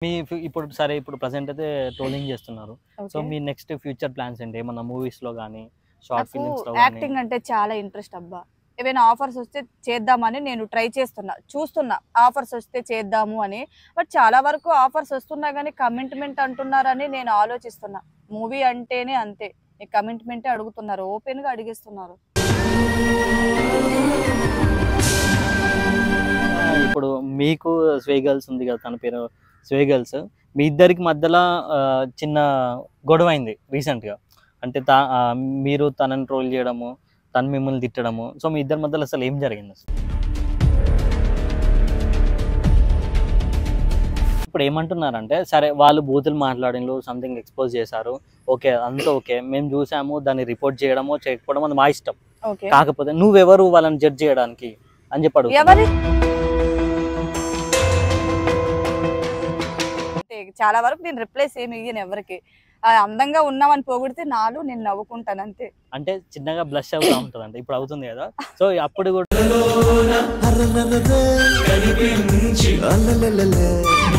ఇప్పుడు సరే ఇప్పుడు ప్రెజెంట్ అయితే ట్రోలింగ్ చేస్తున్నారు. So okay. మీ నెక్స్ట్ ఫ్యూచర్ ప్లాన్స్ ఏంటి? ఏమన్నా మూవీస్‌లో గాని, షార్ట్ నాకు ఫిల్మ్స్‌లో గాని? యాక్టింగ్ అంటే చాలా ఇంట్రెస్ట్ అబ్బా! ఏవైనా ఆఫర్స్ వస్తే చేద్దామని నేను ట్రై చేస్తున్నా. చూస్తున్నా ఆఫర్స్ వస్తే చేద్దాము అని. బట్ చాలా వరకు ఆఫర్స్ వస్తున్నా గానీ కమిట్మెంట్ అంటున్నారని నేను ఆలోచిస్తున్నా. మూవీ అంటేనే అంతే. ఈ కమిట్మెంటే అడుగుతున్నారు. ఓపెన్‌గా అడిగేస్తున్నారు. ఇప్పుడు మీకు స్వే గర్ల్స్ ఉంది కదా! తన పేరు స్వే గర్ల్స్. మీ ఇద్దరికి మధ్యలో చిన్న గొడవైంది రీసెంట్‌గా. అంటే మీరు తనని ట్రోల్ చేయడము, తను మిమ్మల్ని తిట్టడము. సో మీ ఇద్దరి మధ్యలో అసలు ఏం జరిగిందసలు? ఇప్పుడు ఏమంటున్నారంటే, సరే వాళ్ళు బూతులు మాట్లాడిండ్రు, సంథింగ్ ఎక్స్‌పోజ్ చేశారు. ఓకే. అంతా ఓకే. మేము చూసాము. దాన్ని రిపోర్ట్ చేయడమో, చేయకపోవడమో అది మా ఇష్టం. ఓకే. కాకపోతే నువ్వెవరు వాళ్ళని జడ్జ్ చేయడానికి అని చెప్పి అడుగుతున్నా. ఎవరి అంతే చాలా వరకు నేను రిప్లైస్ ఏమి ఇయ్యను ఎవరికి. అందంగా ఉన్నామని పొగిడితే నాలో నేను నవ్వుకుంటాను అంతే. అంటే చిన్నగా బ్లష్ అవుతా ఉంటదంట. ఇప్పుడు అవుతుంది కదా! సో అప్పుడు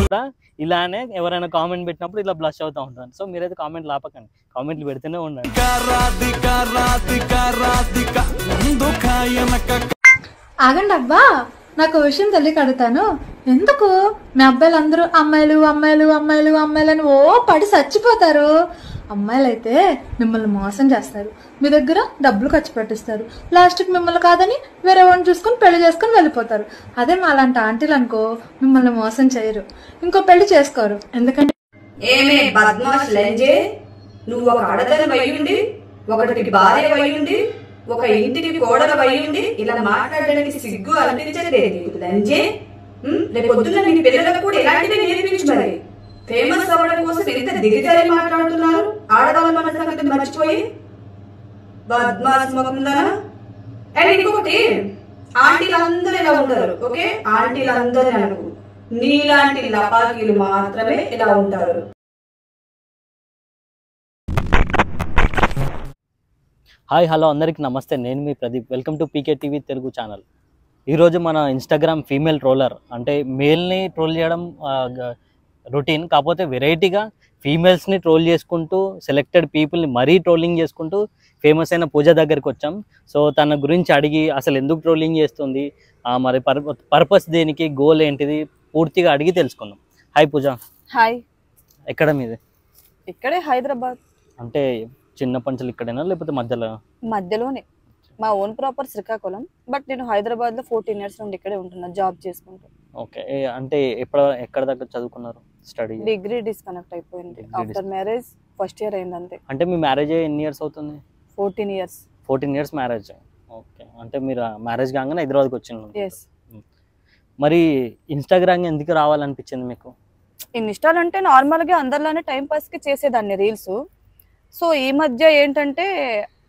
కూడా ఇలానే ఎవరైనా కామెంట్ పెట్టినప్పుడు ఇలా బ్లష్ అవుతా ఉంటాను. సో మీరైతే కామెంట్లు ఆపకండి. కామెంట్లు పెడుతూనే ఉండండి. ఆగండి అబ్బా, నాకు విషయం తెలియక అడుగుతాను. ఎందుకు మీ అబ్బాయిలందరూ అమ్మాయిలు అమ్మాయిలు అమ్మాయిలు అమ్మాయిలు అని ఓ పడి చచ్చిపోతారు? అమ్మాయిలు అయితే మిమ్మల్ని మోసం చేస్తారు, మీ దగ్గర డబ్బులు ఖర్చు పెట్టిస్తారు, లాస్ట్కి మిమ్మల్ని కాదని వేరే వాడిని చూసుకొని పెళ్లి చేసుకొని వెళ్ళిపోతారు. అదే మా అలాంటి ఆంటీలు అనుకో, మిమ్మల్ని మోసం చేయరు, ఇంకో పెళ్లి చేసుకోరు. ఎందుకంటే ఏమే బద్మాష్ లంజే, నువ్వు ఒక ఆడదని వయ్యుండి, ఒకటికి భార్య వయ్యుండి, ఒక ఇంటికి కోడల వయ్యుండి ఇలా మాట్లాడడానికి సిగ్గు అనిపించలేదు నీకు లంజే. రేపు పొద్దున్న నీ పిల్లలకు కూడా ఇలాంటివి నేర్పించు. మరి ఫేమస్ అవ్వడం కోసం ఇంత దిగజారి మాట్లాడుతున్నారు. ఆడవాళ్ళ మన సంగతి మర్చిపోయి బద్మాష్ ముఖందా. అండ్ ఇంకొకటి, ఆంటీలందరూ ఇలా ఉంటారు. ఓకే, ఆంటీలందరూ అనుకో, నీలాంటి లపాకీలు మాత్రమే ఇలా ఉంటారు. హాయ్ హలో అందరికీ నమస్తే. నేను మీ Pradeep. Welcome to PK TV Telugu channel. ఈరోజు మన ఇన్స్టాగ్రామ్ ఫీమేల్ ట్రోలర్, అంటే మేల్ని ట్రోల్ చేయడం రొటీన్, కాకపోతే వెరైటీగా ఫీమేల్స్ని ట్రోల్ చేసుకుంటూ సెలెక్టెడ్ పీపుల్ని మరీ ట్రోలింగ్ చేసుకుంటూ ఫేమస్ అయిన పూజ దగ్గరికి వచ్చాం. సో తన గురించి అడిగి అసలు ఎందుకు ట్రోలింగ్ చేస్తుంది, మరి పర్పస్ దేనికి, గోల్ ఏంటిది పూర్తిగా అడిగి తెలుసుకుందాం. హాయ్ పూజ. హాయ్. ఎక్కడ మీది? ఇక్కడే హైదరాబాద్. అంటే చిన్న పంచలు ఇక్కడేనా లేకపోతే మధ్యలోనే. మా ఓన్ ప్రాపర్ శ్రీకాకుళం, బట్ నేను హైదరాబాద్ లో 14 years నుండి ఇక్కడే ఉంటున్నా, జాబ్ చేసుకుంటూ. ఓకే. అంటే ఎక్కడ దాకా చదువుకున్నారు? స్టడీ డిగ్రీ డిస్కనెక్ట్ అయిపోయింది ఆఫ్టర్ మ్యారేజ్. ఫస్ట్ ఇయర్ అయింది అంతే. అంటే మీ మ్యారేజ్ ఎన్ని ఇయర్స్ అవుతుంది? 14 years. 14 years marriage. ఓకే. అంటే మీరు మ్యారేజ్ కాగానే హైదరాబాద్కి వచ్చిండ్రు. ఎస్. మరి ఇన్స్టాగ్రామ్ ఎందుకు రావాలనిపించింది మీకు? ఇన్స్టాల్ అంటే నార్మల్ గా అందరిలానే టైం పాస్ కి చేసేదాన్ని రీల్స్. సో ఈ మధ్య ఏంటంటే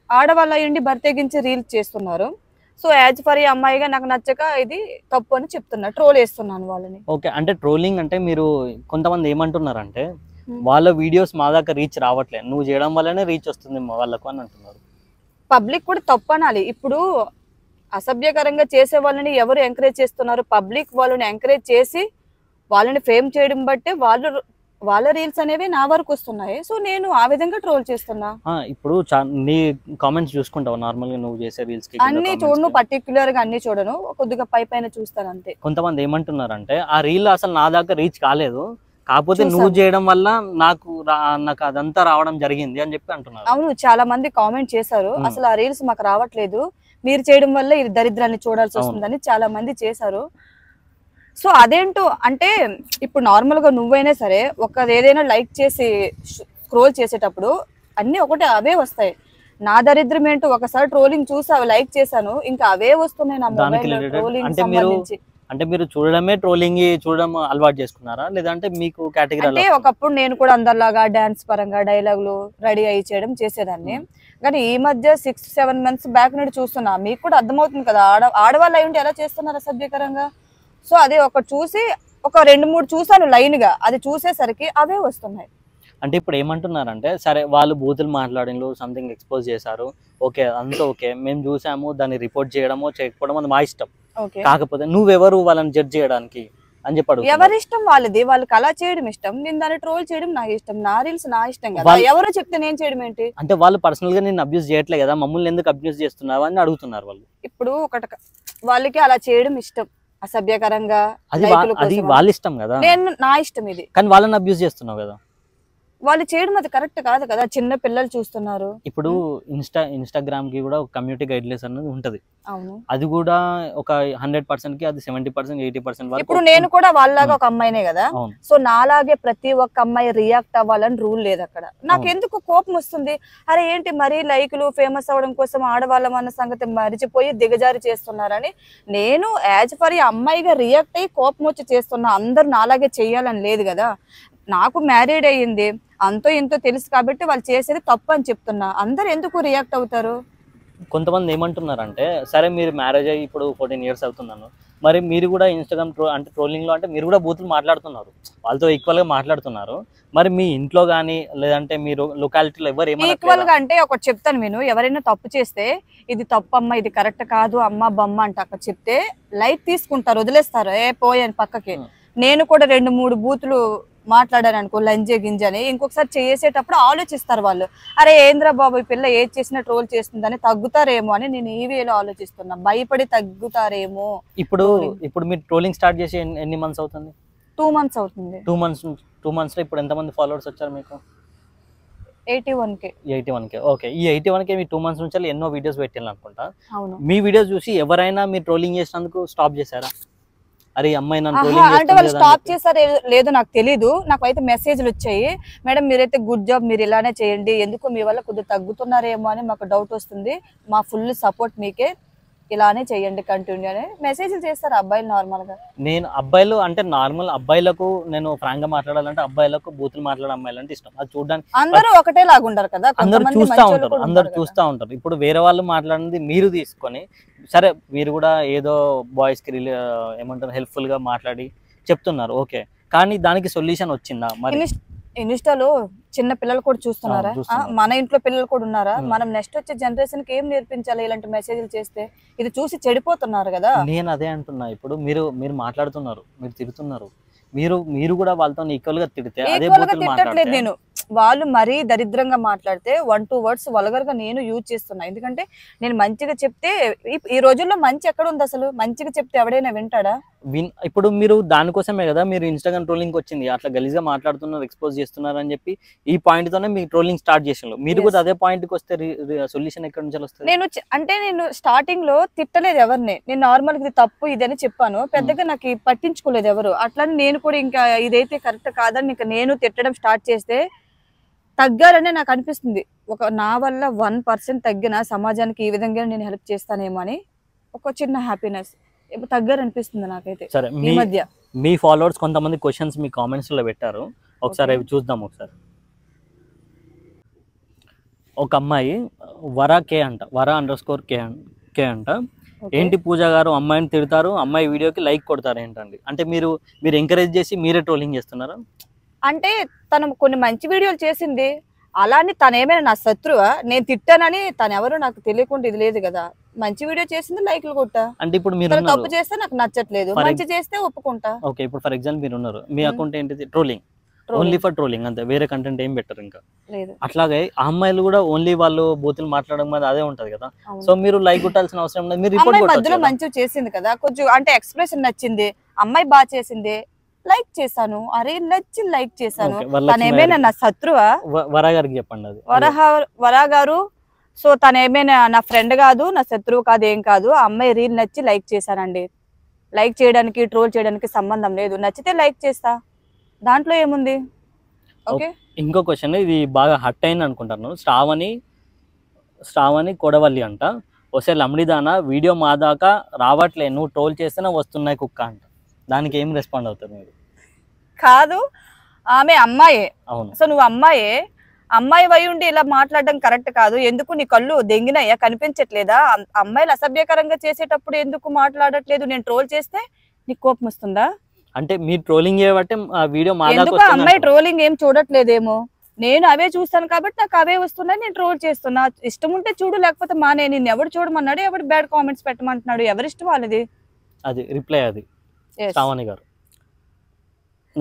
ఆడవాళ్ళ అయ్యండి బర్తెగించి రీల్స్ చేస్తున్నారు. సో యాజ్ ఫర్ ఈ అమ్మాయిగా నాకు నచ్చక ఇది తప్పు అని చెప్తున్నా, ట్రోల్ చేస్తున్నాను వాళ్ళని. ఓకే. అంటే ట్రోలింగ్ అంటే మీరు కొంతమంది ఏమంటున్నారంటే వాళ్ళ వీడియోస్ మా దాకా రీచ్ రావట్లేదు, నువ్వు చేయడం వల్లనే రీచ్ వస్తుంది వాళ్ళకు అని అంటున్నారు. పబ్లిక్ కూడా తప్పు అనాలి. ఇప్పుడు అసభ్యకరంగా చేసే వాళ్ళని ఎవరు ఎంకరేజ్ చేస్తున్నారు? పబ్లిక్ వాళ్ళని ఎంకరేజ్ చేసి వాళ్ళని ఫేమ్ చేయడం బట్టే వాళ్ళ రీల్స్ అనేవి నా వరకు వస్తున్నాయి. సో నేను ఆ విధంగా ట్రోల్ చేస్తున్నా. ఇప్పుడు నీ కామెంట్స్ చూసుకుంటావు నార్మల్ గా నువ్వు చేసే రీల్స్ కి? అన్ని చూడను, పర్టిక్యులర్ గా అన్ని చూడను, కొద్దిగా పైన చూస్తాను అంతే. కొంతమంది ఏమంటున్నారంటే ఆ రీల్ అసలు నా దాకా రీచ్ కాలేదు, కాకపోతే నువ్వు చేయడం వల్ల నాకు అదంతా రావడం జరిగింది అని చెప్పి అంటున్నారు. అవును, చాలా మంది కామెంట్ చేశారు, అసలు ఆ రీల్స్ మాకు రావట్లేదు, మీరు చేయడం వల్ల ఇది దరిద్రాన్ని చూడాల్సి వస్తుందని చాలా మంది చేశారు. సో అదేంటో అంటే ఇప్పుడు నార్మల్ గా నువ్వైనా సరే ఏదైనా లైక్ చేసి స్క్రోల్ చేసేటప్పుడు అన్ని ఒకటే అవే వస్తాయి. నా దరిద్రం ఏంటో ఒకసారి ట్రోలింగ్ చూసా, లైక్ చేశాను, ఇంకా అవే వస్తున్నాయి నా మొబైల్ ట్రోలింగ్ సంబంధించి. అంటే మీరు చూడడం అలవాటు చేసుకున్నారా లేదంటే మీకు కేటగిరీ? అంటే ఒకప్పుడు నేను కూడా అందరిలాగా డాన్స్ పరంగా డైలాగులు రెడీ అయ్యి చేయడం చేసేదాన్ని, కానీ ఈ మధ్య 6-7 months బ్యాక్ నుండి చూస్తున్నా. మీకు కూడా అర్థమవుతుంది కదా ఆడవాళ్ళు అయ్యి ఉంటే ఎలా చేస్తున్నారు అసభ్యకరంగా. సో అదే చూసి 2-3 చూసాను లైన్ గా, అది చూసేసరికి అవే వస్తున్నాయి. అంటే ఇప్పుడు ఏమంటున్నారంటే సరే వాళ్ళు బూతులు మాట్లాడిండ్రు, సంథింగ్ ఎక్స్‌పోజ్ చేశారు, ఓకే అంతా ఓకే, మేము చూసాము, దాన్ని రిపోర్ట్ చేయడమో చేయకపోవడం అది మా ఇష్టం. కాకపోతే నువ్వెవరు వాళ్ళని జడ్జ్ చేయడానికి అని చెప్పాడు. ఎవరి ఇష్టం వాళ్ళది, వాళ్ళకి అలా చేయడం ఇష్టం, నేను దాన్ని ట్రోల్ చేయడం నాకు ఇష్టం, నా రీల్స్ నా ఇష్టం కదా, ఎవరో చెప్తే నేను చేయడం ఏంటి? అంటే వాళ్ళు పర్సనల్ గా నేను అబ్యూస్ చేయట్లేదు కదా, మమ్మల్ని ఎందుకు అబ్యూస్ చేస్తున్నావు అని అడుగుతున్నారు వాళ్ళు. ఇప్పుడు వాళ్ళకి అలా చేయడం ఇష్టం అసభ్యకరంగా, అది వాళ్ళ ఇష్టం కదా, నేను నా ఇష్టం ఇది, కానీ వాళ్ళని అబ్యూస్ చేస్తున్నావు కదా. వాళ్ళు చేయడం అది కరెక్ట్ కాదు కదా, చిన్న పిల్లలు చూస్తున్నారు. ఇప్పుడు ఇన్స్టాగ్రామ్ కి కూడా ఒక కమ్యూనిటీ గైడ్ లైన్స్ అనేది ఉంటది. అవును, అది కూడా ఒక 100% కి అది 70% 80% వరకు. ఇప్పుడు నేను కూడా వాళ్ళలాగా ఒక అమ్మాయినే కదా, సో నాలాగే ప్రతి ఒక్క అమ్మాయి రియాక్ట్ అవ్వాలని రూల్ లేదు అక్కడ. నాకు ఎందుకు కోపం వస్తుంది, అరే ఏంటి మరీ లైకులు ఫేమస్ అవ్వడం కోసం ఆడవాళ్ళం అన్న సంగతి మరిచిపోయి దిగజారి చేస్తున్నారని నేను యాజ్ ఫర్ ఈ అమ్మాయిగా రియాక్ట్ అయ్యి కోపం వచ్చి చేస్తున్నా. అందరు నాలాగే చెయ్యాలని లేదు కదా, నాకు మ్యారీడ్ అయ్యింది, అంతో ఎంతో తెలుసు కాబట్టి వాళ్ళు చేసేది తప్పు అని చెప్తున్నా. అందరు ఎందుకు రియాక్ట్ అవుతారు? కొంతమంది ఏమంటున్నారంటే, సరే మీరు మ్యారేజ్ అయ్యి ఇప్పుడు 14 years అవుతున్నాను, మరి మీరు కూడా ఇన్స్టాగ్రామ్ అంటే ట్రోలింగ్ లో అంటే మీరు కూడా బూతులు మాట్లాడుతున్నారు, వాళ్ళతో ఈక్వల్ గా మాట్లాడుతున్నారు, మరి మీ ఇంట్లో గానీ లేదంటే మీరు లొకాలిటీలో ఎవరు ఈక్వల్ గా అంటే ఒకటి చెప్తాను నేను, ఎవరైనా తప్పు చేస్తే ఇది తప్పు అమ్మ, ఇది కరెక్ట్ కాదు అమ్మ బొమ్మ అంటే అక్కడ చెప్తే లైట్ తీసుకుంటారు, వదిలేస్తారు, ఏ పోయాను పక్కకి. నేను కూడా 2-3 బూతులు మాట్లాడాను అనుకో, లంజే గింజని, ఇంకొకసారి చేసేటప్పుడు ఆలోచిస్తారు వాళ్ళు, అరే ఏంద్రా బాబు ఈ పిల్ల ఏది చేసినా ట్రోల్ చేస్తుందని తగ్గుతారేమో అని నేను ఈ వేలో ఆలోచిస్తున్నా, భయపడి తగ్గుతారేమో. ఇప్పుడు మీరు ట్రోలింగ్ స్టార్ట్ చేసి ఎన్ని మంత్స్ అవుతుంది? 2 months అవుతుంది. 2 months లో ఇప్పుడు ఎంతమంది ఫాలోవర్స్ వచ్చారు మీకు? 81K. ఓకే, ఈ 81K మీ 2 months నుంచి ఎన్నో వీడియోస్ పెట్టాను అనుకుంటా. అవును, మీ వీడియోస్ చూసి ఎవరైనా మీరు ట్రోలింగ్ చేసినందుకు స్టాప్ చేశారా? అరే అమ్మాయి నన్ను అంటే వాళ్ళు స్టాప్ చేశారు లేదో నాకు తెలీదు, నాకు అయితే మెసేజ్లు వచ్చాయి, మేడం మీరైతే గుడ్ జాబ్, మీరు ఇలానే చేయండి, ఎందుకు మీ వల్ల కొద్దిగా తగ్గుతున్నారేమో అని మాకు డౌట్ వస్తుంది, మా ఫుల్ సపోర్ట్ మీకే, ఇలానే చేయండి కంటిన్యూ అని మెసేజ్లు చేస్తారు అబ్బాయిలు నార్మల్ గా. నేను అబ్బాయిలు అంటే నార్మల్ అబ్బాయిలకు నేను ఫ్రాంక్ గా మాట్లాడాలంటే అబ్బాయిలకు బూతులు మాట్లాడే అమ్మాయిలంటే ఇష్టం, అది చూడడానికి అందరూ ఒకటే లాగా ఉంటారు కదా, అందరు చూస్తా ఉంటారు. ఇప్పుడు వేరే వాళ్ళు మాట్లాడింది మీరు తీసుకొని, సరే మీరు కూడా ఏదో బాయ్స్ కి ఏమంటారు హెల్ప్ఫుల్ గా మాట్లాడి చెప్తున్నారు, ఓకే, కానీ దానికి సొల్యూషన్ వచ్చిందా? మరి ఇన్స్టాలో చిన్న పిల్లలు కూడా చూస్తున్నారా? మన ఇంట్లో పిల్లలు కూడా ఉన్నారా? మనం నెక్స్ట్ వచ్చే జనరేషన్ కి ఏం నేర్పించాలి ఇలాంటి మెసేజ్లు చేస్తే? ఇది చూసి చెడిపోతున్నారు కదా. నేను అదే అంటున్నా, ఇప్పుడు మీరు మాట్లాడుతున్నారు, మీరు తిడుతున్నారు, మీరు కూడా వాళ్ళతో ఈక్వల్ గా తిడితే అదే తిట్టట్లేదు నేను, వాళ్ళు మరీ దరిద్రంగా మాట్లాడితే 1-2 words వల్గర్ గా నేను యూజ్ చేస్తున్నా, ఎందుకంటే నేను మంచిగా చెప్తే, ఈ రోజుల్లో మంచి ఎక్కడ ఉంది అసలు? మంచిగా చెప్తే ఎవడైనా వింటాడా? ఇప్పుడు మీరు దానికోసమే కదా మీరు ఇన్స్టాగ్రామ్ ట్రోలింగ్ వచ్చింది, అట్లా గలీజ్ గా మాట్లాడుతున్నారు, ఎక్స్పోజ్ చేస్తున్నారు అని చెప్పి ఈ పాయింట్ తోనే మీరు ట్రోలింగ్ స్టార్ట్ చేసారు. మీరు కూడా అదే పాయింట్ కి వస్తే సొల్యూషన్ ఎక్కడ నుంచి వస్తుంది? నేను స్టార్టింగ్ లో తిట్టలేదు ఎవరిని, నేను నార్మల్ ఇది తప్పు ఇదని చెప్పాను, పెద్దగా నాకు పట్టించుకోలేదు ఎవరు, అట్లని నేను కూడా ఇంకా ఇదైతే కరెక్ట్ కాదని ఇంకా నేను తిట్టడం స్టార్ట్ చేస్తే తగ్గారనే నాకు అనిపిస్తుంది. నా వల్ల 1% తగ్గిన సమాజానికి ఈ విధంగా నేను హెల్ప్ చేస్తానేమో అని ఒక చిన్న హ్యాపీనెస్ తగ్గారనిపిస్తుంది నాకైతే. సరే, ఈ మధ్య మీ ఫాలోవర్స్ కొంతమంది క్వశ్చన్స్ మీ కామెంట్స్ లో పెట్టారు, ఒకసారి అవి చూద్దాం. ఒకసారి ఒక అమ్మాయి వరా_కే అంట, ఏంటి పూజ గారు అమ్మాయిని తిడతారు, అమ్మాయి వీడియోకి లైక్ కొడతారు ఏంటండి? అంటే మీరు ఎంకరేజ్ చేసి మీరే ట్రోలింగ్ చేస్తున్నారా? అంటే తను కొన్ని మంచి వీడియోలు చేసింది, అలానే తనేమైనా నా శత్రువా? నేను తిట్టానని తను ఎవరు నాకు తెలియకుండా ఇది లేదు కదా, మంచి వీడియో చేసింది లైక్లు కొట్టా. అంటే ఇప్పుడు మీరు తప్పు చేస్తే నాకు నచ్చట్లేదు, మంచి చేస్తే ఒప్పుకుంటా. ఓకే, ఇప్పుడు ఫర్ ఎగ్జాంపుల్ మీరు ఉన్నారు, మీ అకౌంట్ ఏంటిది? ట్రోలింగ్, ఓన్లీ ఫర్ ట్రోలింగ్ అంతే, వేరే కంటెంట్ ఏం పెట్టరు ఇంకా. అట్లాగే ఆ అమ్మాయిలు కూడా ఓన్లీ వాళ్ళు బూతులు మాట్లాడడం మీద అదే ఉంటది కదా, సో మీరు లైక్ కొట్టాల్సిన అవసరం లేదు. మీరు రిపోర్ట్ మధ్యలో మంచిగా చేసింది కదా, కొంచెం అంటే ఎక్స్ప్రెషన్ నచ్చింది, అమ్మాయి బాగా చేసింది, లైక్ చేశాను, అరే నచ్చి లైక్ చేశాను. తనేమైనా నా శత్రువా? వరా గారికి చెప్పండి. అది వరా గారు, సో తనేమైనా నా ఫ్రెండ్ కాదు, నా శత్రువు కాదు, ఏం కాదు, ఆ అమ్మాయి రీల్ నచ్చి లైక్ చేశానండి. లైక్ చేయడానికి ట్రోల్ చేయడానికి సంబంధం లేదు, నచ్చితే లైక్ చేస్తా, దాంట్లో ఏముంది? ఓకే, ఇంకో క్వశ్చన్, ఇది బాగా హట్ అయింది అనుకుంటాను. శ్రావణి కొడవల్లి అంట, వస్తే లమ్డిదానా వీడియో మా దాకా రావట్లే, నువ్వు ట్రోల్ చేస్తేనే వస్తున్నాయి కుక్క అంట, దానికి ఏం రెస్పాండ్ అవుతారు మీరు? కాదు, ఆమె అమ్మాయే. అవును, సో నువ్వు అమ్మాయి వై ఉండి ఇలా మాట్లాడడం కరెక్ట్ కాదు. ఎందుకు నీ కళ్ళు దెంగినాయా, కనిపించట్లేదా? అమ్మాయిలు అసభ్యకరంగా చేసేటప్పుడు ఎందుకు మాట్లాడట్లేదు? నేను ట్రోల్ చేస్తే నీకు కోపం వస్తుందా? అంటే మీరు ట్రోలింగ్ చేయబట్టే ఆ వీడియో మా దాకా ఎందుకు అమ్మాయి ట్రోలింగ్ ఏం చూడట్లేదేమో, నేను అవే చూస్తాను కాబట్టి నాకు అవే వస్తున్నాయి, నేను ట్రోల్ చేస్తున్నా. ఇష్టం ఉంటే చూడు, లేకపోతే మానే. నేను ఎవడు చూడమన్నాడు, ఎవడు బ్యాడ్ కామెంట్స్ పెట్టమంటున్నాడు, ఎవరిష్టం వాళ్ళది. అది రిప్లై, అది శ్రావణి గారు.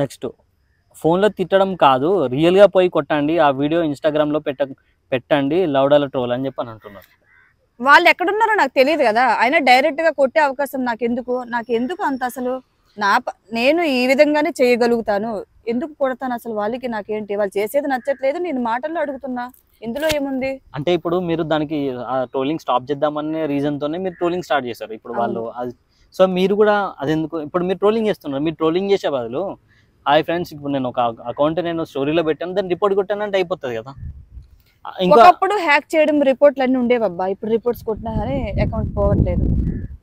నెక్స్ట్ ఫోన్లో తిట్టడం కాదు, రియల్గా పోయి కొట్టండి, ఆ వీడియో ఇన్స్టాగ్రామ్లో పెట్టండి లౌడాల ట్రోల్ అని చెప్పి అంటున్నారు. వాళ్ళు ఎక్కడున్నారో నాకు తెలియదు కదా, అయినా డైరెక్ట్ గా కొట్టే అవకాశం నాకు ఎందుకు అంత అసలు నేను ఈ విధంగానే చేయగలుగుతాను, ఎందుకు కొడతాను అసలు వాళ్ళకి? నాకేంటి, వాళ్ళు చేసేది నచ్చట్లేదు, నేను మాటల్లో అడుగుతున్నా, ఇందులో ఏముంది? అంటే ఇప్పుడు మీరు దానికి ట్రోలింగ్ స్టాప్ చేద్దామనే రీజన్ తోనే మీరు ట్రోలింగ్ స్టార్ట్ చేశారు. ఇప్పుడు వాళ్ళు సో మీరు కూడా అదెందుకు ఇప్పుడు మీరు ట్రోలింగ్ చేస్తున్నారు? మీరు ట్రోలింగ్ చేసే బదులు హాయ్ ఫ్రెండ్స్ ఇప్పుడు నేను ఒక అకౌంట్ నేను స్టోరీలో పెట్టాను, దాన్ని రిపోర్ట్ కొట్టానంటే అయిపోతుంది కదా. ఇంకా ఒకప్పుడు హ్యాక్ చేయడం రిపోర్ట్లు అన్ని ఉండేవబ్బా, ఇప్పుడు రిపోర్ట్స్ కొట్టినా కానీ అకౌంట్ పోవట్లేదు,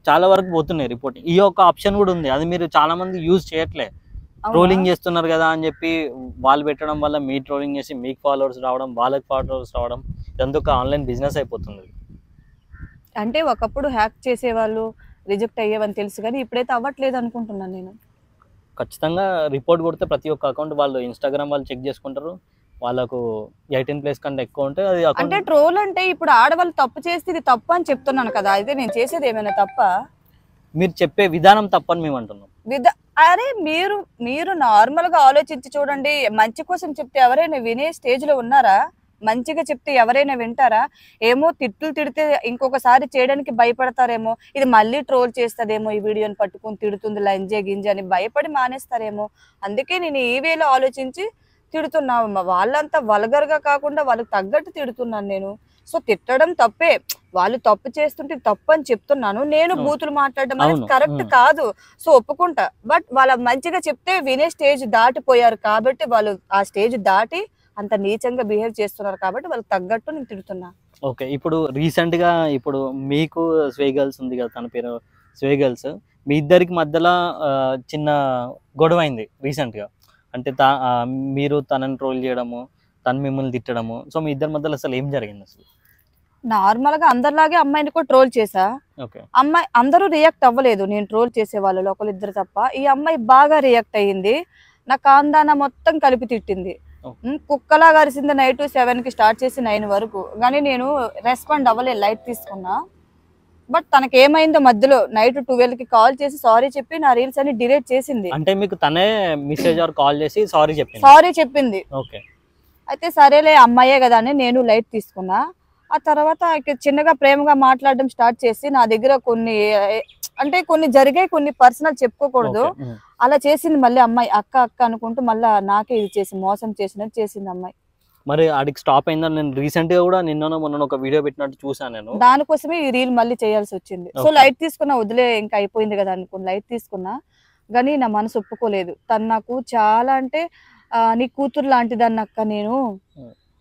చాలా వరకు పోతున్నాయి రిపోర్టింగ్. ఈ యొక్క ఆప్షన్ కూడా ఉంది, అది మీరు చాలా మంది యూజ్ చేయట్లే. ట్రోలింగ్ చేస్తున్నారు కదా అని చెప్పి వాళ్ళు పెట్టడం వల్ల మీ ట్రోలింగ్ చేసి మీకు ఫాలోవర్స్ రావడం, వాళ్ళకి ఫాలోవర్స్ రావడం, ఇదంతా ఒక ఆన్లైన్ బిజినెస్ అయిపోతుంది. అంటే ఒకప్పుడు హ్యాక్ చేసేవాళ్ళు రిజెక్ట్ అయ్యేవని తెలుసు కానీ ఇప్పుడైతే అవ్వట్లేదు అనుకుంటున్నాను నేను. ఖచ్చితంగా రిపోర్ట్ కొడితే ప్రతి ఒక్క అకౌంట్ వాళ్ళు ఇన్స్టాగ్రామ్ వాళ్ళు చెక్ చేసుకుంటారు, వాళ్ళకు 18 ప్లేస్ కంటే ఎక్కువ ఉంటే అది అంటే ట్రోల్ అంటే ఇప్పుడు ఆడవాళ్ళు తప్పు చేస్తే ఇది తప్పు అని చెప్తున్నాను కదా, అయితే నేను చేసేది ఏమైనా తప్ప? మీరు చెప్పే విధానం తప్పని మేము అంటున్నాం. అరే మీరు నార్మల్ గా ఆలోచించి చూడండి, మంచి కోసం చెప్తే ఎవరైనా వినే స్టేజ్ లో ఉన్నారా? మంచిగా చెప్తే ఎవరైనా వింటారా? ఏమో తిట్లు తిడితే ఇంకొకసారి చేయడానికి భయపడతారేమో, ఇది మళ్ళీ ట్రోల్ చేస్తుందేమో, ఈ వీడియోని పట్టుకుని తిడుతుంది లంజే గింజ అని భయపడి మానేస్తారేమో. అందుకే నేను ఈ వేలో ఆలోచించి తిడుతున్నా. వాళ్ళంతా వల్గర్ గా కాకుండా వాళ్ళకి తగ్గట్టు తిడుతున్నాను నేను. సో తిట్టడం తప్పే, వాళ్ళు తప్పు చేస్తుంటే తప్పు అని చెప్తున్నాను. నేను బూతులు మాట్లాడడం అనేది కరెక్ట్ కాదు, సో ఒప్పుకుంటా. బట్ వాళ్ళ మంచిగా చెప్తే వినే స్టేజ్ దాటిపోయారు కాబట్టి, వాళ్ళు ఆ స్టేజ్ దాటి అంత నీచంగా బిహేవ్ చేస్తున్నారు కాబట్టి వాళ్ళకి తగ్గట్టు నేను తిడుతున్నా. ఓకే, ఇప్పుడు రీసెంట్ గా ఇప్పుడు మీకు స్వే గర్ల్స్ ఉంది కదా, తన పేరు స్వే గర్ల్స్, మీ ఇద్దరికి మధ్యలో చిన్న గొడవ అయింది రీసెంట్ గా. అంటే మీరు తనని ట్రోల్ చేయడము, తను మిమ్మల్ని తిట్టడము, సో మీ ఇద్దరి మధ్యలో అసలు ఏం జరిగింది? అసలు నార్మల్ గా అందరిలాగే అమ్మాయిని కూడా ట్రోల్ చేసా. అమ్మాయి అందరూ రియాక్ట్ అవ్వలేదు, నేను ట్రోల్ చేసే వాళ్ళు ఒకరిద్దరు తప్ప. ఈ అమ్మాయి బాగా రియాక్ట్ అయ్యింది, నా కాందాన మొత్తం కలిపి తిట్టింది. కుక్కలా కలిసింది. నైట్ 7 కి స్టార్ట్ చేసి 9 వరకు, కానీ నేను రెస్పాండ్ అవ్వలేదు, లైట్ తీసుకున్నా. బట్ తనకి ఏమైందో మధ్యలో నైట్ 12 కి కాల్ చేసి సారీ చెప్పి నా రీల్స్ అన్ని డిలీట్ చేసింది. అంటే మీకు తనే మెసేజ్ ఆర్ కాల్ చేసి సారీ చెప్పింది. ఓకే, అయితే సరేలే అమ్మాయే కదా అని నేను లైట్ తీసుకున్నా. ఆ తర్వాత చిన్నగా ప్రేమగా మాట్లాడడం స్టార్ట్ చేసి నా దగ్గర కొన్ని జరిగాయి, కొన్ని పర్సనల్ చెప్పుకోకూడదు, అలా చేసింది. మళ్ళీ అమ్మాయి అక్క అనుకుంటూ మళ్ళీ నాకే ఇది చేసి మోసం చేసినట్టు చేసింది అమ్మాయి. మరి అడిగి స్టాప్ అయిందని నేను రీసెంట్ గా కూడా మొన్న ఒక వీడియో పెట్టినట్టు చూసాను నేను. దానికోసమే ఈ రీల్ మళ్ళీ చేయాల్సి వచ్చింది. సో లైట్ తీసుకున్నా, వదిలే ఇంకా అయిపోయింది కదా అనుకుని లైట్ తీసుకున్నా. కానీ నా మనసు ఒప్పుకోలేదు. తను నాకు చాలా అంటే నీ కూతురు లాంటిదాన్ని అక్క నేను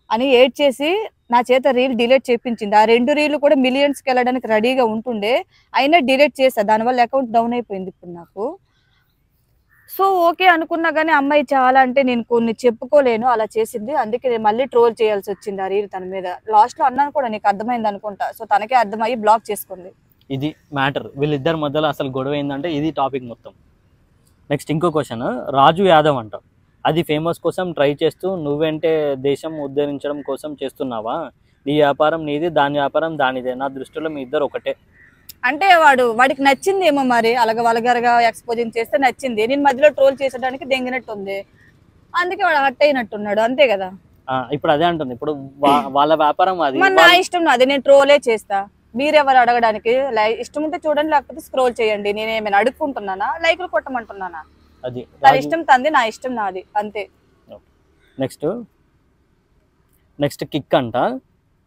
అని ఏడ్ చేసి నా చేత రీల్ డిలీట్ చేయించింది. ఆ 2 రీళ్లు కూడా మిలియన్స్ కి వెళ్ళడానికి రెడీగా ఉంటుండే, అయినా డిలీట్ చేసా. దానివల్ల అకౌంట్ డౌన్ అయిపోయింది ఇప్పుడు నాకు. సో ఓకే అనుకున్నా కానీ అమ్మాయి చాలా అంటే నేను కొన్ని చెప్పుకోలేను అలా చేసింది. అందుకే నేను మళ్ళీ ట్రోల్ చేయాల్సి వచ్చింది ఆ రీల్ తన మీద. లాస్ట్ లో అన్నాను కూడా, నీకు అర్థమైంది అనుకుంటా. సో తనకే అర్థమయ్యి బ్లాక్ చేసుకుంది. ఇది మ్యాటర్, వీళ్ళిద్దరి మధ్యలో అసలు గొడవ ఏంటంటే ఇది టాపిక్ మొత్తం. నెక్స్ట్ ఇంకో క్వశ్చన్, రాజు యాదవ్ అంట, అది ఫేమస్ కోసం ట్రై చేస్తూ నువ్వేంటే దేశం ఉద్ధరించడం కోసం చేస్తున్నావా? నీ వ్యాపారం నీది, దాని వ్యాపారం దానిదే, నా దృష్టిలో మీ ఇద్దరు ఒకటే. అంటే వాడికి నచ్చింది ఏమో మరి, అలాగ వల్గర్గా ఎక్స్పోజింగ్ చేస్తే నచ్చింది. నేను మధ్యలో ట్రోల్ చేసడానికి దెంగినట్టు ఉంది, అందుకే వాడు హట్ అయినట్టున్నాడు, అంతే కదా. ఇప్పుడు అదే అంటుంది, ఇప్పుడు వాళ్ళ వ్యాపారం అది, నా ఇష్టం నాది, నేను ట్రోలే చేస్తా. మీరెవరు అడగడానికి? ఇష్టం ఉంటే చూడండి, లేకపోతే స్క్రోల్ చేయండి. నేనేమైనా అడుక్కుంటున్నానా? లైక్లు కొట్టమంటున్నానా? అది తన ఇష్టం తంది, నా ఇష్టం నాది, అంతే. నెక్స్ట్ కిక్ అంట,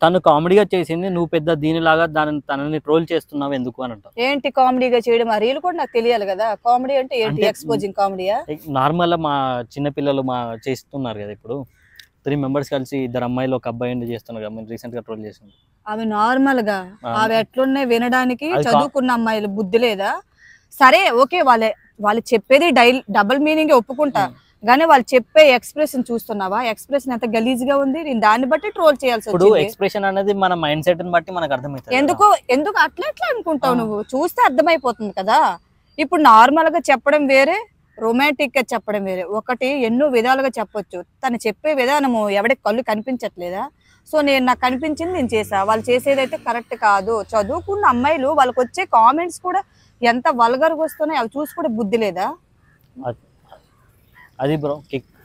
తను కామెడీగా చేసింది, నువ్వు పెద్ద దీనిలాగా తనని ట్రోల్ చేస్తున్నావు ఎందుకు అని అంట. ఏంటి కామెడీగా చేయడం? ఆ రీల్ కూడా నాకు తెలియాలి కదా. కామెడీ అంటే ఏంటి? ఎక్స్పోజింగ్ కామెడీయా? నార్మల్ మా చిన్న పిల్లలు చేస్తున్నారు కదా, ఇప్పుడు 3 మెంబర్స్ కలిసి 2 అమ్మాయిలు 1 అబ్బాయి చేస్తున్నారు కదా, రీసెంట్ గా ట్రోల్ చేసింది. అవి నార్మల్ గా అవి ఎట్లున్నాయి వినడానికి? చదువుకున్న అమ్మాయిలు బుద్ధి లేదా? సరే ఓకే, వాళ్ళు చెప్పేది డబుల్ మీనింగ్ ఒప్పుకుంటా, కానీ వాళ్ళు చెప్పే ఎక్స్ప్రెషన్ చూస్తున్నావా? ఎక్స్ప్రెషన్ ఎంత గలీజ్గా ఉంది. నేను దాన్ని బట్టి ట్రోల్ చేయాల్సి వచ్చింది. ఎక్స్ప్రెషన్ అనేది మన మైండ్ సెట్ ని బట్టి మనకు అర్థమవుతుంది. ఎందుకు అట్లా అనుకుంటావు నువ్వు? చూస్తే అర్థమైపోతుంది కదా. ఇప్పుడు నార్మల్ గా చెప్పడం వేరే, రొమాంటిక్ గా చెప్పడం వేరే. ఒకటి ఎన్నో విధాలుగా చెప్పొచ్చు. తను చెప్పే విధానము ఎవరికి కళ్ళు కనిపించట్లేదా? సో నాకు కనిపించింది నేను చేసా. వాళ్ళు చేసేదైతే కరెక్ట్ కాదు. చదువుకున్న అమ్మాయిలు వాళ్ళకి వచ్చే కామెంట్స్ కూడా ఎంత వల్గర్గా వస్తున్నాయి, అవి చూసి కూడా బుద్ధి లేదా? అది బ్రో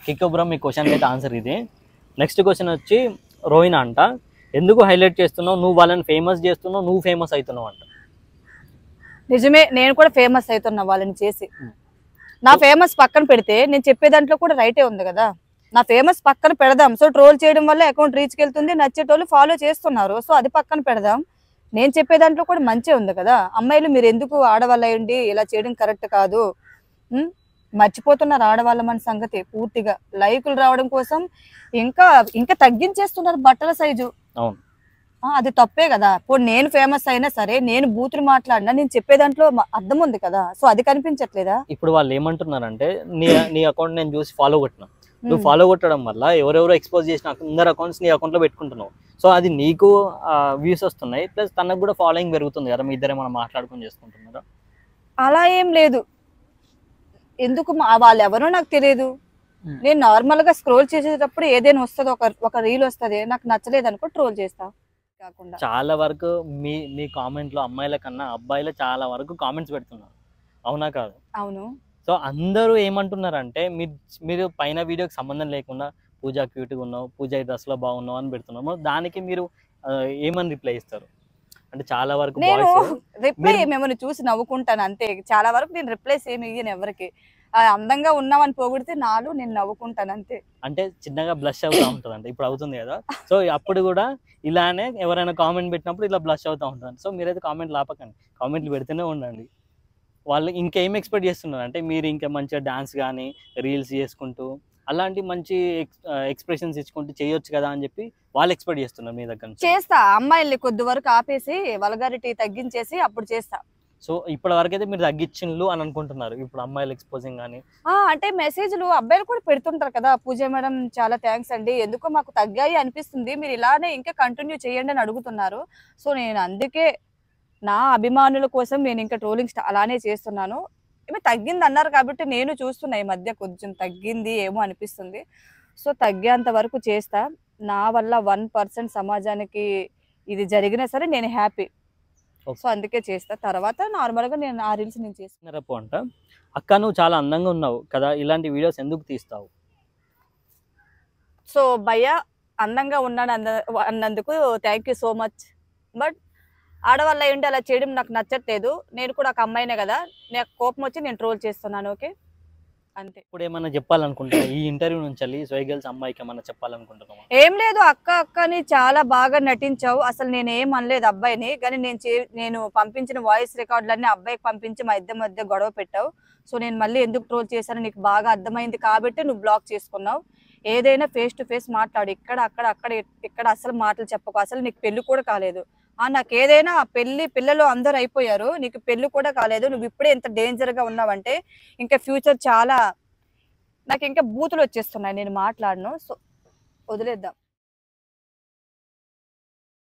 కిక్ బ్రో మీ క్వశ్చన్ అయితే ఆన్సర్ ఇది. నెక్స్ట్ క్వశ్చన్ వచ్చి రోహిణి అంట, ఎందుకు హైలైట్ చేస్తున్నావు, నువ్వు వాళ్ళని ఫేమస్ చేస్తున్నావు, నువ్వు ఫేమస్ అవుతున్నావు అంట. నిజమే, నేను కూడా ఫేమస్ అవుతున్నా వాళ్ళని చేసి. నా ఫేమస్ పక్కన పెడితే నేను చెప్పే దాంట్లో కూడా రైటే ఉంది కదా. నా ఫేమస్ పక్కన పెడదాం. సో ట్రోల్ చేయడం వల్ల అకౌంట్ రీచ్కి వెళ్తుంది, నచ్చేటోళ్ళు ఫాలో చేస్తున్నారు. సో అది పక్కన పెడదాం. నేను చెప్పే దాంట్లో కూడా మంచి ఉంది కదా. అమ్మాయిలు మీరు ఎందుకు ఆడవాళ్ళు అయ్యండి ఇలా చేయడం కరెక్ట్ కాదు. మర్చిపోతున్నారు ఆడవాళ్ళ మన సంగతి పూర్తిగా. లైకులు రావడం కోసం ఇంకా ఇంకా తగ్గించేస్తున్నారు బట్టల సైజు. అవును, అది తప్పే కదా. ఇప్పుడు నేను ఫేమస్ అయినా సరే, నేను బూతులు మాట్లాడినా నేను చెప్పే దాంట్లో అర్థం ఉంది కదా. సో అది కనిపించట్లేదా? ఇప్పుడు వాళ్ళు ఏమంటున్నారంటే నీ అకౌంట్ నేను చూసి ఫాలో కొట్టినా, నువ్వు ఫాలో కొట్టడం వల్ల ఎవరెవరో ఎక్స్పోజ్ చేసిన అందరు అకౌంట్స్ నీ అకౌంట్ లో పెట్టుకుంటున్నావు. సో అది నీకు వ్యూస్ వస్తున్నాయి, ప్లస్ తనకు కూడా ఫాలోయింగ్ పెరుగుతుంది కదా. మీ ఇద్దరే మనం మాట్లాడుకుని చేసుకుంటున్నారా? అలా ఏం లేదు. ఎందుకు వాళ్ళు ఎవరో నాకు తెలియదు. నేను నార్మల్ గా స్క్రోల్ చేసేటప్పుడు ఏదైనా వస్తుంది, ఒక రీల్ వస్తుంది, నాకు నచ్చలేదు అనుకో ట్రోల్ చేస్తా. కాకుండా చాలా వరకు మీ కామెంట్ లో అమ్మాయిల కన్నా అబ్బాయిలు చాలా వరకు కామెంట్స్ పెడుతున్నారు, అవునా కాదు? అవును. సో అందరూ ఏమంటున్నారంటే మీరు పైన వీడియోకి సంబంధం లేకుండా పూజ క్యూట్గా ఉన్నావు, పూజ ఈ డ్రెస్లో బాగున్నావు అని పెడుతున్నాము. దానికి మీరు ఏమని రిప్లై ఇస్తారు? అంటే చాలా వరకు నేను రిప్లై ఏమేమని చూసి నవ్వుకుంటాను అంతే. చాలా వరకు నేను రిప్లైస్ ఏమి ఇయ్యను ఎవరికి. అందంగా ఉన్నామని పోగొడితే నాలు నేను నవ్వుకుంటాను అంతే. అంటే చిన్నగా బ్లష్ అవుతూ ఉంటుంది అంటే ఇప్పుడు అవుతుంది కదా. సో అప్పుడు కూడా ఇలానే ఎవరైనా కామెంట్ పెట్టినప్పుడు ఇలా బ్లష్ అవుతూ ఉంటుంది. సో మీరైతే కామెంట్లు ఆపకండి, కామెంట్లు పెడుతూనే ఉండండి. వాళ్ళు ఇంకేం ఎక్స్పెక్ట్ చేస్తున్నారు అంటే మీరు ఇంకా మంచిగా డాన్స్ కానీ రీల్స్ చేసుకుంటూ అలాంటి మంచి ఎక్స్ప్రెషన్స్ ఇచ్చుకుంటూ చేయొచ్చు కదా అని చెప్పి వాళ్ళు ఎక్స్పెక్ట్ చేస్తున్నారు మీ దగ్గర నుంచి. చేస్తా, అమ్మాయిల్ని కొద్ది వరకు ఆపేసి వల్గారిటీ తగ్గించేసి అప్పుడు చేస్తా. సో ఇప్పటి వరకు అయితే మీరు తగ్గించిండ్లు అని అనుకుంటున్నారు ఇప్పుడు అమ్మాయిలు ఎక్స్పోజింగ్ కానీ? అంటే మెసేజ్లు అబ్బాయిలు కూడా పెడుతుంటారు కదా, పూజ మేడం చాలా థ్యాంక్స్ అండి, ఎందుకో మాకు తగ్గాయి అనిపిస్తుంది, మీరు ఇలానే ఇంకా కంటిన్యూ చేయండి అని అడుగుతున్నారు. సో నేను అందుకే నా అభిమానుల కోసం నేను ఇంకా ట్రోలింగ్ అలానే చేస్తున్నాను. ఏమో తగ్గింది అన్నారు కాబట్టి నేను చూస్తున్నా ఈ మధ్య కొంచెం తగ్గింది ఏమో అనిపిస్తుంది. సో తగ్గేంత వరకు చేస్తా. నా వల్ల 1% సమాజానికి ఇది జరిగినా సరే నేను హ్యాపీ. సో అందుకే చేస్తా. తర్వాత నార్మల్గా నేను ఆ రీల్స్ నేను చేస్తున్నా. అంట అక్క నువ్వు చాలా అందంగా ఉన్నావు కదా, ఇలాంటి వీడియోస్ ఎందుకు తీస్తావు? సో భయ్య అందంగా ఉన్నాను అన్నందుకు thank you so much. But ఆడవాళ్ళ ఏంటి అలా చేయడం నాకు నచ్చట్లేదు. నేను కూడా ఒక అమ్మాయినే కదా, నాకు కోపం వచ్చి నేను ట్రోల్ చేస్తున్నాను. ఓకే అంతే. ఇప్పుడు ఏమన్నా చెప్పాలనుకుంటున్నా ఈ ఇంటర్వ్యూ నుంచి సోయగల్స్ అమ్మాయికి ఏమన్నా చెప్పాలనుకుంటున్నావా? ఏం లేదు, అక్కని చాలా బాగా నటించావు. అసలు నేను ఏం అనలేదు అబ్బాయిని, కానీ నేను పంపించిన వాయిస్ రికార్డులన్నీ అబ్బాయికి పంపించి మా ఇద్దరి మధ్య గొడవ పెట్టావు. సో నేను మళ్ళీ ఎందుకు ట్రోల్ చేశాను నీకు బాగా అర్థమైంది కాబట్టి నువ్వు బ్లాక్ చేసుకున్నావు. ఏదైనా ఫేస్ టు ఫేస్ మాట్లాడు, ఇక్కడ అసలు మాటలు చెప్పకు. అసలు నీకు పెళ్లి కూడా కాలేదు. నాకు ఏదైనా పిల్లలు అందరూ అయిపోయారు, నీకు పెళ్లి కూడా కాలేదు, నువ్వు ఇప్పుడే ఎంత డేంజర్ గా ఉన్నావంటే ఇంకా ఫ్యూచర్ చాలా, నాకు ఇంకా బూతులు వచ్చేస్తున్నాయి, నేను మాట్లాడను. సో వదిలేద్దాం.